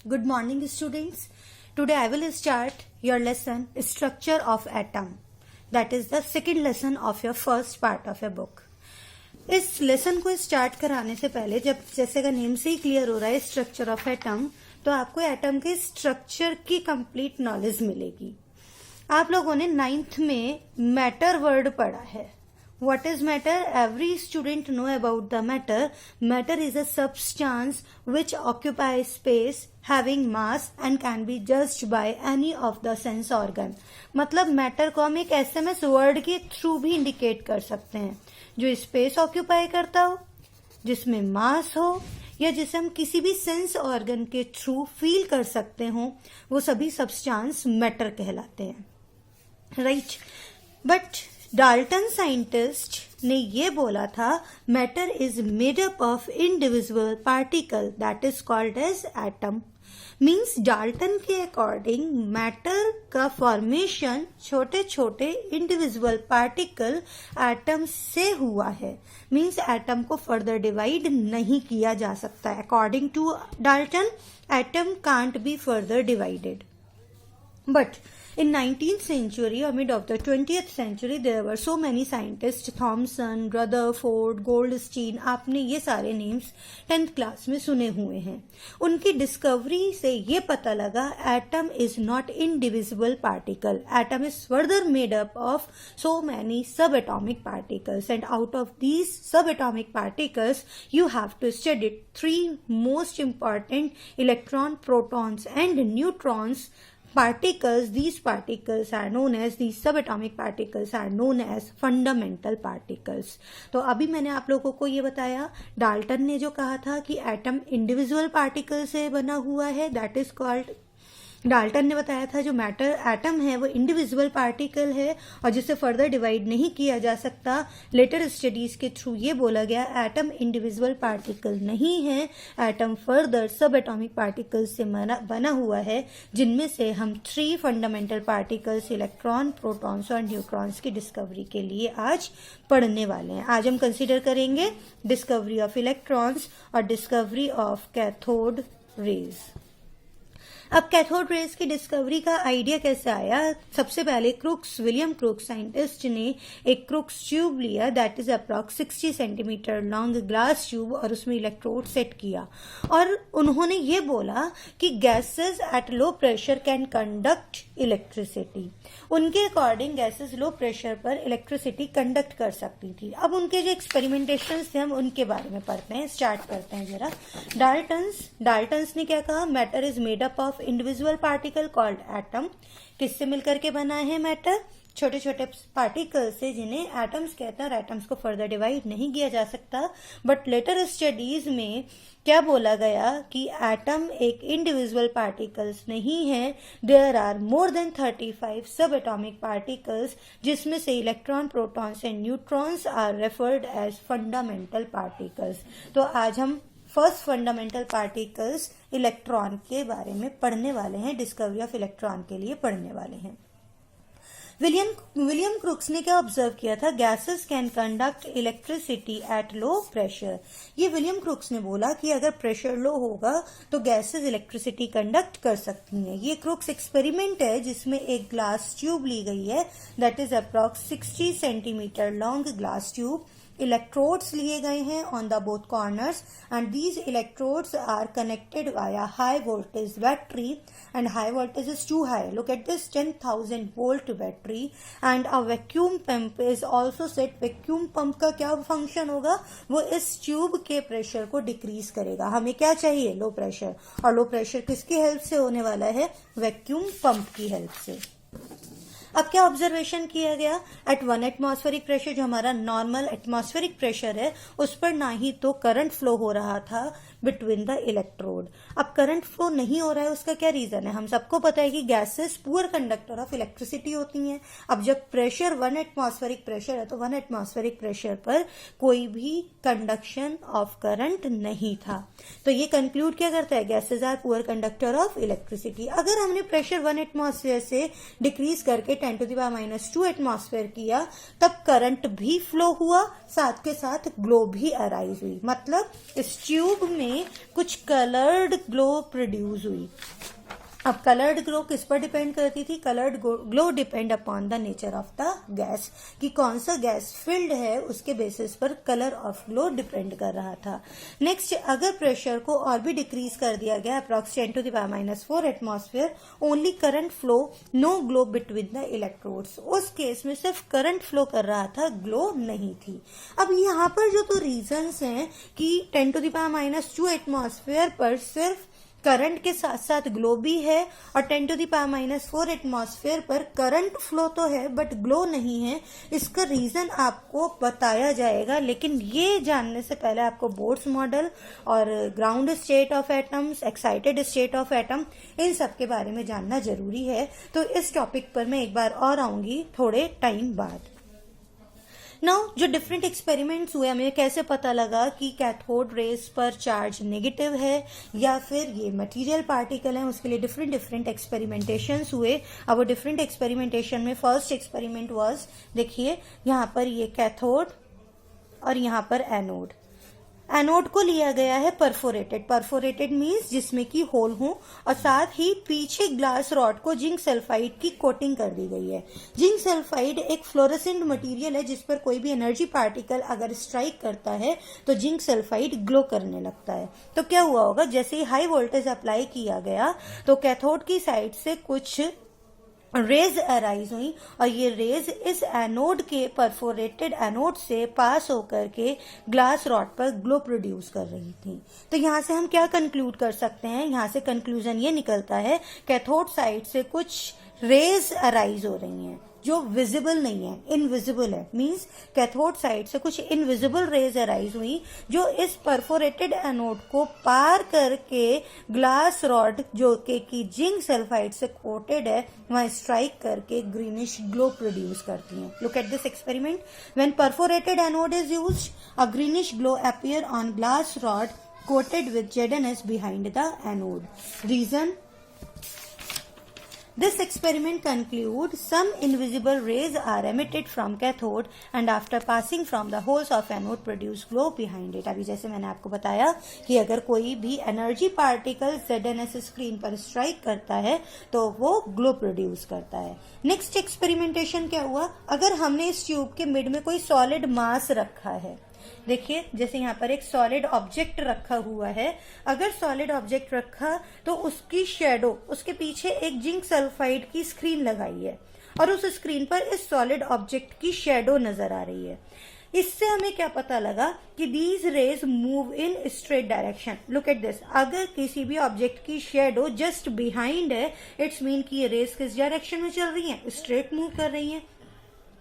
Good morning, students. Today I will start your lesson Structure of Atom. That is the second lesson of your first part of your book. इस lesson को start कराने से पहले जब जैसे का name से ही क्लियर हो रहा है स्ट्रक्चर ऑफ एटम, तो आपको एटम के स्ट्रक्चर की कंप्लीट नॉलेज मिलेगी. आप लोगों ने 9th में मैटर वर्ड पढ़ा है. What is matter? Every student know about the matter. Matter is a substance which occupies space, having mass and can be judged by any of the sense organ. मतलब matter को हम एक SMS word के through भी indicate कर सकते हैं जो स्पेस ऑक्यूपाई करता हो, जिसमें मास हो या जिसे हम किसी भी सेंस ऑर्गन के थ्रू फील कर सकते हो, वो सभी सब्सटेंस मैटर कहलाते हैं. राइट. बट डाल्टन साइंटिस्ट ने ये बोला था matter is made up of individual particle that is called as atom. Means Dalton के अकॉर्डिंग मैटर का फॉर्मेशन छोटे छोटे इंडिविजुअल पार्टिकल एटम से हुआ है. मीन्स एटम को फर्दर डिवाइड नहीं किया जा सकता. According to Dalton atom can't be further divided. But in 19th century or mid of the 20th century there were so many scientists, Thomson, Rutherford, Goldstein, आपने ये सारे names 10th class में सुने हुए हैं. उनकी डिस्कवरी से ये पता लगा atom is not indivisible particle. Atom is further made up of so many subatomic particles, and out of these subatomic particles you have to study three most important electron, protons and neutrons particles. These particles are known as, these subatomic particles are known as fundamental particles. तो अभी मैंने आप लोगों को ये बताया Dalton ने जो कहा था कि एटम इंडिविजुअल पार्टिकल से बना हुआ है, दैट इज कॉल्ड. डाल्टन ने बताया था जो मैटर एटम है वो इंडिविजुअल पार्टिकल है और जिसे फर्दर डिवाइड नहीं किया जा सकता. लेटर स्टडीज के थ्रू ये बोला गया एटम इंडिविजुअल पार्टिकल नहीं है, एटम फर्दर सब एटॉमिक पार्टिकल्स से बना हुआ है, जिनमें से हम 3 फंडामेंटल पार्टिकल्स इलेक्ट्रॉन, प्रोटॉन्स और न्यूट्रॉन्स की डिस्कवरी के लिए आज पढ़ने वाले हैं. आज हम कंसिडर करेंगे डिस्कवरी ऑफ इलेक्ट्रॉन्स और डिस्कवरी ऑफ कैथोड रेज. अब कैथोड रेज की डिस्कवरी का आइडिया कैसे आया? सबसे पहले विलियम क्रूक्स साइंटिस्ट ने एक क्रूक्स ट्यूब लिया that is approx 60 centimetre long glass tube और उसमें इलेक्ट्रोड सेट किया और उन्होंने ये बोला कि gases at low pressure can conduct electricity. उनके अकॉर्डिंग गैसेस लो प्रेशर पर इलेक्ट्रिसिटी कंडक्ट कर सकती थी. अब उनके जो एक्सपेरिमेंटेशन थे हम उनके बारे में पढ़ते हैं, स्टार्ट करते हैं जरा. डाल्टन्स ने क्या कहा? Matter is made up of individual particle called atom. किससे मिलकर के बना है मैटर? छोटे छोटे पार्टिकल से जिन्हें एटम्स कहते हैं और एटम्स को फर्दर डिवाइड नहीं किया जा सकता. बट लेटर स्टडीज में क्या बोला गया कि एटम एक इंडिविजुअल पार्टिकल्स नहीं है. देयर आर मोर देन 35 सब एटॉमिक पार्टिकल्स, जिसमें से electron, protons and neutrons are referred as fundamental particles. तो आज हम फर्स्ट फंडामेंटल पार्टिकल्स इलेक्ट्रॉन के बारे में पढ़ने वाले हैं, डिस्कवरी ऑफ इलेक्ट्रॉन के लिए पढ़ने वाले हैं. विलियम क्रूक्स ने क्या ऑब्जर्व किया था? Gases can conduct electricity at low pressure. ये विलियम क्रूक्स ने बोला कि अगर प्रेशर लो होगा तो गैसेस इलेक्ट्रिसिटी कंडक्ट कर सकती हैं. ये क्रूक्स एक्सपेरिमेंट है जिसमें एक ग्लास ट्यूब ली गई है that is approx 60 centimetre long glass tube. Electrodes लिए गए हैं on the both corners and these electrodes are connected via high voltage battery and high voltage is too high. Look at this 10,000 volt battery and a vacuum pump is also set. Vacuum pump का क्या function होगा? वो इस tube के pressure को decrease करेगा. हमें क्या चाहिए? Low pressure. और लो प्रेशर किसकी हेल्प से होने वाला है? वैक्यूम पंप की हेल्प से. अब क्या ऑब्जर्वेशन किया गया? एट 1 एटमॉस्फेरिक प्रेशर, जो हमारा नॉर्मल एटमॉस्फेरिक प्रेशर है, उस पर ना ही तो करंट फ्लो हो रहा था बिटवीन द इलेक्ट्रोड. अब करंट फ्लो नहीं हो रहा है, उसका क्या रीजन है? हम सबको पता है कि gases poor conductor of electricity होती हैं. अब जब प्रेशर 1 एटमॉस्फेरिक प्रेशर है तो 1 एटमॉस्फेरिक प्रेशर पर कोई भी कंडक्शन ऑफ करंट नहीं था. तो ये कंक्लूड क्या करता है? Gases are poor conductor of electricity. अगर हमने प्रेशर 1 एटमॉस्फेयर से डिक्रीज करके 10⁻²⁰ एटमॉस्फेयर किया तब करंट भी फ्लो हुआ, साथ के साथ ग्लो भी अराइज हुई। मतलब इस ट्यूब में कुछ कलर्ड ग्लो प्रोड्यूस हुई। अब कलर्ड ग्लो किस पर डिपेंड करती थी? Coloured glow depend upon the nature of the gas, कि कौन सा गैस फिल्ड है उसके बेसिस पर कलर ऑफ ग्लो डिपेंड कर रहा था। नेक्स्ट, अगर प्रेशर को और भी डिक्रीज कर दिया गया approx 10⁻⁴ atmosphere, only current flow, no glow between the electrodes. उस केस में सिर्फ करंट फ्लो कर रहा था, ग्लो नहीं थी। अब यहाँ पर जो तो रीजंस हैं कि 10⁻² एटमॉस्फेयर पर सिर्फ करंट के साथ साथ ग्लो भी है और 10⁻⁴ एटमॉस्फेयर पर करंट फ्लो तो है बट ग्लो नहीं है, इसका रीजन आपको बताया जाएगा। लेकिन ये जानने से पहले आपको बोर्ड्स मॉडल और ground state of atoms, excited state of atom, इन सब के बारे में जानना जरूरी है। तो इस टॉपिक पर मैं एक बार और आऊंगी थोड़े टाइम बाद। नाउ जो डिफरेंट एक्सपेरिमेंट्स हुए, हमें कैसे पता लगा कि कैथोड रेज पर चार्ज नेगेटिव है या फिर ये मटेरियल पार्टिकल है, उसके लिए डिफरेंट एक्सपेरिमेंटेशंस हुए। अब वो डिफरेंट एक्सपेरिमेंटेशन में फर्स्ट एक्सपेरिमेंट वाज, देखिए यहाँ पर ये कैथोड और यहाँ पर एनोड। एनोड को लिया गया है परफोरेटेड मीन्स जिसमें की होल हो, और साथ ही पीछे ग्लास रॉड को जिंक सल्फाइड की कोटिंग कर दी गई है। जिंक सल्फाइड एक फ्लोरेसेंट मटेरियल है जिस पर कोई भी एनर्जी पार्टिकल अगर स्ट्राइक करता है तो जिंक सल्फाइड ग्लो करने लगता है। तो क्या हुआ होगा, जैसे ही हाई वोल्टेज अप्लाई किया गया तो कैथोड की साइड से कुछ रेज अराइज हुई और ये रेज इस एनोड के परफोरेटेड एनोड से पास होकर के ग्लास रॉड पर ग्लो प्रोड्यूस कर रही थी। तो यहाँ से हम क्या कंक्लूड कर सकते हैं? यहाँ से कंक्लूजन ये निकलता है कैथोड साइड से कुछ रेज अराइज हो रही हैं जो विजिबल नहीं है, इनविजिबल है। मींस कैथोड साइड से कुछ इनविजिबल रेज अराइज हुई जो इस परफोरेटेड एनोड को पार करके ग्लास रॉड जो कि जिंक सल्फाइड से कोटेड है वहां स्ट्राइक करके ग्रीनिश ग्लो प्रोड्यूस करती हैं। Look at this experiment. When perforated anode is used, a greenish glow appear on glass rod coated with ZNS behind the anode. Reason: this experiment concludes some invisible rays are emitted from cathode and after passing from the holes of anode produce glow behind it. अभी जैसे मैंने आपको बताया कि अगर कोई भी energy particle ZNS screen पर स्ट्राइक करता है तो वो ग्लो प्रोड्यूस करता है। नेक्स्ट एक्सपेरिमेंटेशन क्या हुआ, अगर हमने इस ट्यूब के मिड में कोई सॉलिड मास रखा है, देखिए जैसे यहाँ पर एक सॉलिड ऑब्जेक्ट रखा हुआ है, अगर सॉलिड ऑब्जेक्ट रखा तो उसकी शेडो, उसके पीछे एक जिंक सल्फाइड की स्क्रीन लगाई है और उस स्क्रीन पर इस सॉलिड ऑब्जेक्ट की शेडो नजर आ रही है। इससे हमें क्या पता लगा कि these raise move in straight direction. Look at this, अगर किसी भी ऑब्जेक्ट की शेडो जस्ट बिहाइंड है, इट्स मीन कि ये रेज किस डायरेक्शन में चल रही है, स्ट्रेट मूव कर रही है।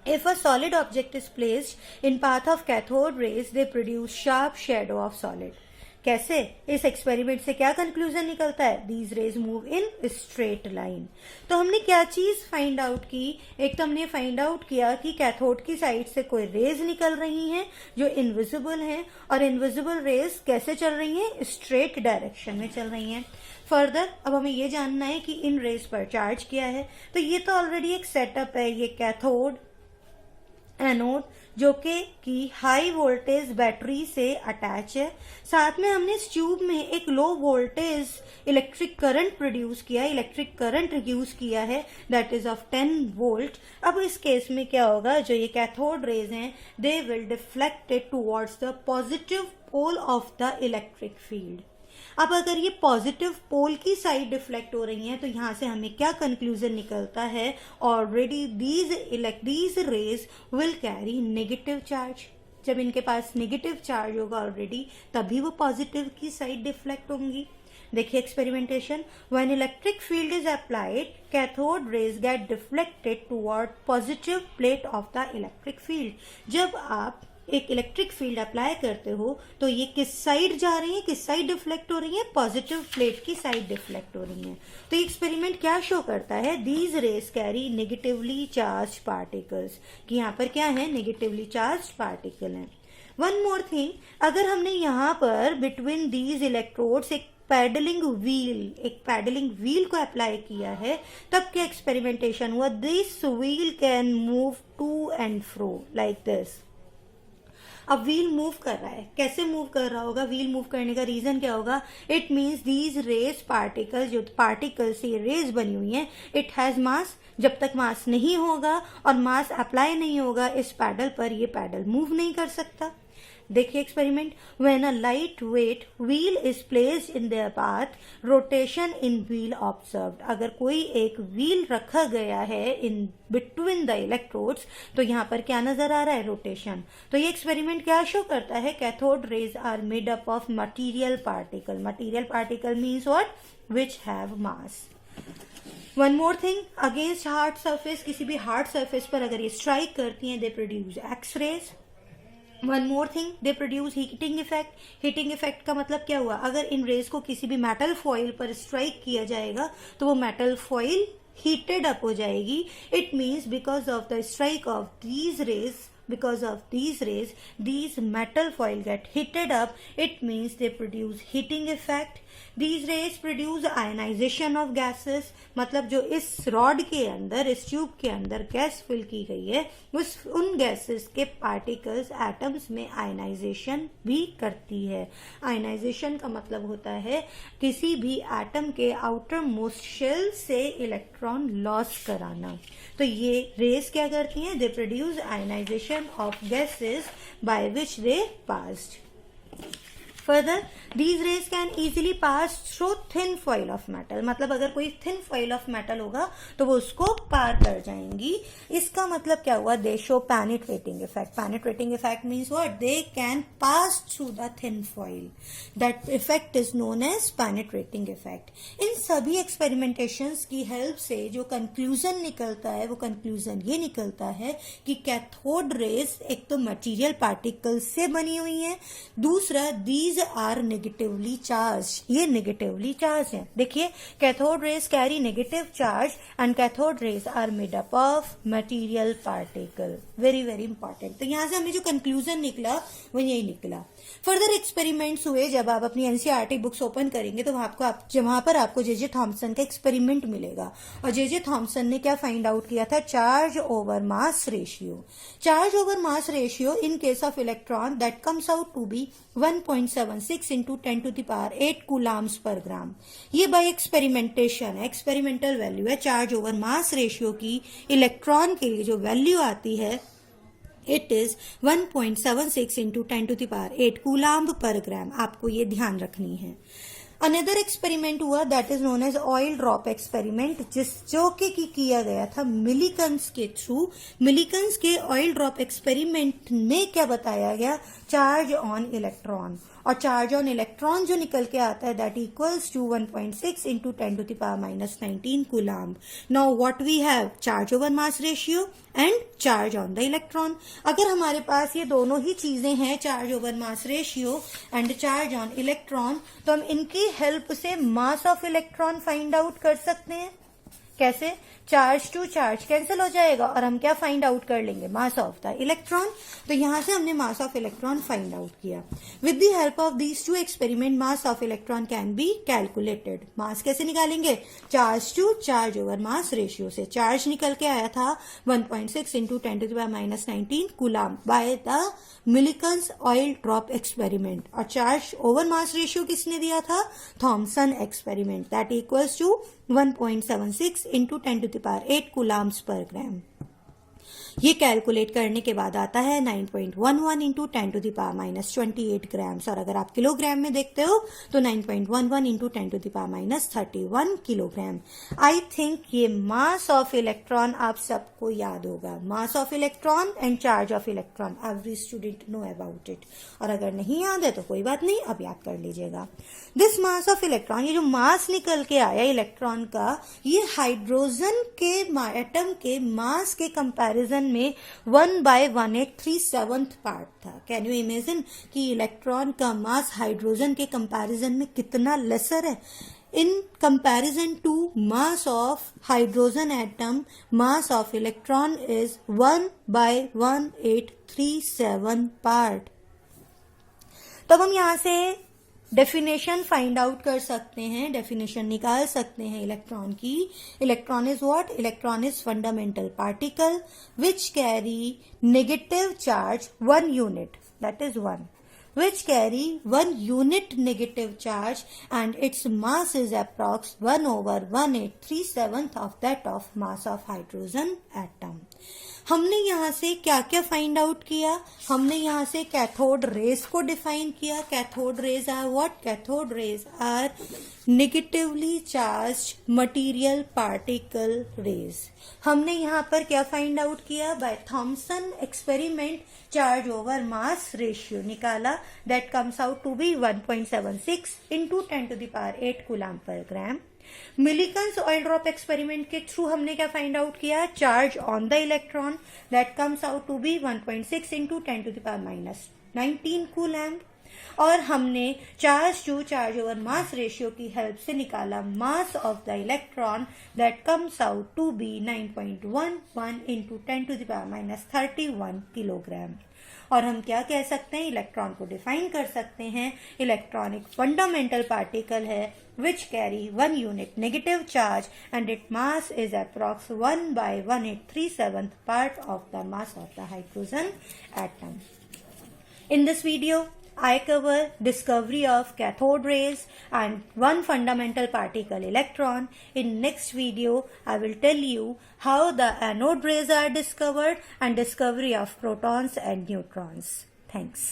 If a solid object is placed in path of cathode rays, they produce sharp shadow of solid. कैसे? इस एक्सपेरिमेंट से क्या कंक्लूजन निकलता है? These rays move in straight line. तो हमने क्या चीज फाइंड आउट की? एक तो हमने फाइंड आउट किया कि कैथोड की साइड से कोई रेज निकल रही हैं जो इनविजिबल हैं, और इनविजिबल रेज कैसे चल रही हैं? स्ट्रेट डायरेक्शन में चल रही हैं। फर्दर अब हमें ये जानना है कि इन रेज पर चार्ज क्या है। तो ये तो ऑलरेडी एक सेटअप है, ये कैथोड एनोड जो कि हाई वोल्टेज बैटरी से अटैच है। साथ में हमने इस ट्यूब में एक low voltage electric current produce किया, इलेक्ट्रिक करंट यूज किया है दैट इज ऑफ 10 वोल्ट। अब इस केस में क्या होगा, जो ये कैथोड रेज हैं they will deflected towards the positive pole of the electric field. अब अगर ये पॉजिटिव पोल की साइड डिफ्लेक्ट हो रही हैं तो यहां से हमें क्या कंक्लूजन निकलता है, already these rays will carry negative charge. जब इनके पास नेगेटिव चार्ज होगा ऑलरेडी, तभी वो पॉजिटिव की साइड डिफ्लेक्ट होंगी। देखिए experimentation, when electric field is applied cathode rays get deflected toward positive plate of the electric field. जब आप एक इलेक्ट्रिक फील्ड अप्लाई करते हो तो ये किस साइड जा रही है, किस साइड डिफ्लेक्ट हो रही है? पॉजिटिव प्लेट की साइड डिफ्लेक्ट हो रही है। तो ये एक्सपेरिमेंट क्या शो करता है, these rays carry negatively charge particles, कि यहाँ पर क्या है, नेगेटिवली चार्ज पार्टिकल है। वन मोर थिंग, अगर हमने यहाँ पर बिटवीन दीज इलेक्ट्रोड्स एक पैडलिंग व्हील, एक पैडलिंग व्हील को अप्लाई किया है, तब क्या एक्सपेरिमेंटेशन हुआ, this wheel can move to and fro like this. अब व्हील मूव कर रहा है, कैसे मूव कर रहा होगा, व्हील मूव करने का रीजन क्या होगा, it means these raise particle, जो पार्टिकल से रेज बनी हुई है, इट हैज मास। जब तक मास नहीं होगा और मास अप्लाई नहीं होगा इस पैडल पर, ये पैडल मूव नहीं कर सकता। देखिए experiment, when a light weight wheel is placed in their path, rotation in wheel observed. अगर कोई एक व्हील रखा गया है इन बिटवीन द इलेक्ट्रोड्स, तो यहाँ पर क्या नजर आ रहा है, रोटेशन। तो ये एक्सपेरिमेंट क्या शो करता है, cathode rays are made up of material particle. Material particle means what, which have mass. One more thing, against hard surface, किसी भी हार्ड सरफेस पर अगर ये स्ट्राइक करती हैं, they produce X rays. One more thing, they produce heating effect. Heating effect का मतलब क्या हुआ, अगर इन रेज को किसी भी मेटल फॉइल पर स्ट्राइक किया जाएगा तो वो मेटल फॉइल हीटेड अप हो जाएगी। It means because of the strike off these raise, because of these rays, these metal foil get heated up. It means they produce heating effect. These rays produce ionization of gases. मतलब जो इस rod के अंदर, इस tube के अंदर gas fill की गई है, उन गैसेस के पार्टिकल्स एटम्स में आयनाइजेशन भी करती है। आयनाइजेशन का मतलब होता है किसी भी एटम के आउटर मोस्ट शेल से इलेक्ट्रॉन लॉस कराना। तो ये रेस क्या करती हैं, they produce ionisation of gases by which they passed. Further, these rays can easily pass through thin foil of metal. मतलब अगर कोई thin foil of metal होगा तो वो उसको पार कर जाएंगी। इसका मतलब क्या हुआ, they show penetrating effect. Penetrating effect means what? They can pass through the thin foil. That effect is known as penetrating effect. इन सभी experimentations की help से जो conclusion निकलता है, वो conclusion ये निकलता है कि cathode rays एक तो material particles से बनी हुई है, दूसरा these आर नेगेटिवली चार्ज, ये नेगेटिवली चार्ज है। देखिए, cathode rays carry negative charge and cathode rays are made up of material particle. Very very important. तो यहां से हमें जो कंक्लूजन निकला वो यही निकला। फर्दर एक्सपेरिमेंट्स हुए, जब आप अपनी एनसीईआरटी बुक्स ओपन करेंगे तो वहां पर आपको जे थॉमसन का एक्सपेरिमेंट मिलेगा। और जे थॉमसन ने क्या फाइंड आउट किया था, charge over mass ratio. Charge over mass ratio in case of electron that comes out to be 1.76 into 10 to the power 8 coulombs per gram. ये by experimentation है, experimental value है। Charge over mass ratio की electron के लिए जो value आती है, it is 1.76 into 10 to the power 8 coulomb per gram. आपको ये ध्यान रखनी है। अनदर एक्सपेरिमेंट हुआ that is known as oil drop experiment, जो कि किया गया था मिलिकन्स के थ्रू। मिलिकन्स के ऑयल ड्रॉप एक्सपेरिमेंट में क्या बताया गया, चार्ज ऑन इलेक्ट्रॉन। और चार्ज ऑन इलेक्ट्रॉन जो निकल के आता है that equals to 1.6 into 10 to the power -19 coulomb. Now what we have, charge over mass ratio and charge on the electron. अगर हमारे पास ये दोनों ही चीजें हैं, charge over mass ratio and charge on electron, तो हम इनकी हेल्प से मास ऑफ इलेक्ट्रॉन फाइंड आउट कर सकते हैं। कैसे, चार्ज टू चार्ज कैंसिल हो जाएगा और हम क्या फाइंड आउट कर लेंगे, मास ऑफ द इलेक्ट्रॉन। तो यहां से हमने mass of electron find out किया। With the help of these two experiment, mass of electron can be calculated. Mass कैसे निकालेंगे, charge to charge over mass ratio से। चार्ज निकल के आया था 1.6 into 10 to the power -19 coulomb by the Millikan's oil drop experiment. और charge over mass ratio किसने दिया था, Thomson experiment, that equals to 1.76 into 10 to the power 8 coulombs per gram. ये कैलकुलेट करने के बाद आता है 9.11 into 10 to the power -28 grams. और अगर आप किलोग्राम में देखते हो तो 9.11 into 10 to the power -31 kilogram. I think ये मास ऑफ इलेक्ट्रॉन आप सबको याद होगा। मास of electron and charge of electron, every student know about it. और अगर नहीं याद है तो कोई बात नहीं, अब याद कर लीजिएगा। दिस मास ऑफ इलेक्ट्रॉन, ये जो मास निकल के आया इलेक्ट्रॉन का, ये हाइड्रोजन के एटम के मास के कंपैरिजन में 1/1837 पार्ट था। कैन यू इमेजिन कि इलेक्ट्रॉन का मास हाइड्रोजन के कंपैरिजन में कितना लेसर है। In comparison to mass of hydrogen atom, mass of electron is 1/1837 part. तब हम यहां से डेफिनेशन फाइंड आउट कर सकते हैं, डेफिनेशन निकाल सकते हैं इलेक्ट्रॉन की. Electron is what? Electron is fundamental particle which carry negative charge 1 unit, that is 1, which carry 1 unit negative charge and its mass is approx 1/1837 of that of mass of hydrogen atom. हमने यहाँ से क्या क्या find out किया? हमने यहाँ से cathode rays को डिफाइन किया. Cathode rays are what? Cathode rays are negatively charged material particle rays. हमने यहाँ पर क्या फाइंड आउट किया? By Thomson experiment charge over mass ratio निकाला. That comes out to be 1.76 into 10⁸ coulomb per gram. Millikan's oil drop experiment के through हमने क्या find out किया? Charge on the electron. That comes out to be 1.6 into 10⁻⁹ coulomb. और हमने charge to charge over mass ratio की help से निकाला mass of the electron. That comes out to be 9.11 into 10⁻31 kilogram. और हम क्या कह सकते हैं? इलेक्ट्रॉन को डिफाइन कर सकते हैं. इलेक्ट्रॉन एक फंडामेंटल पार्टिकल है which carry 1 unit negative charge and its mass is approx 1/1837 part of the mass of the hydrogen atom. In this video, I cover discovery of cathode rays and one fundamental particle electron. In next video, I will tell you how the anode rays are discovered and discovery of protons and neutrons. Thanks.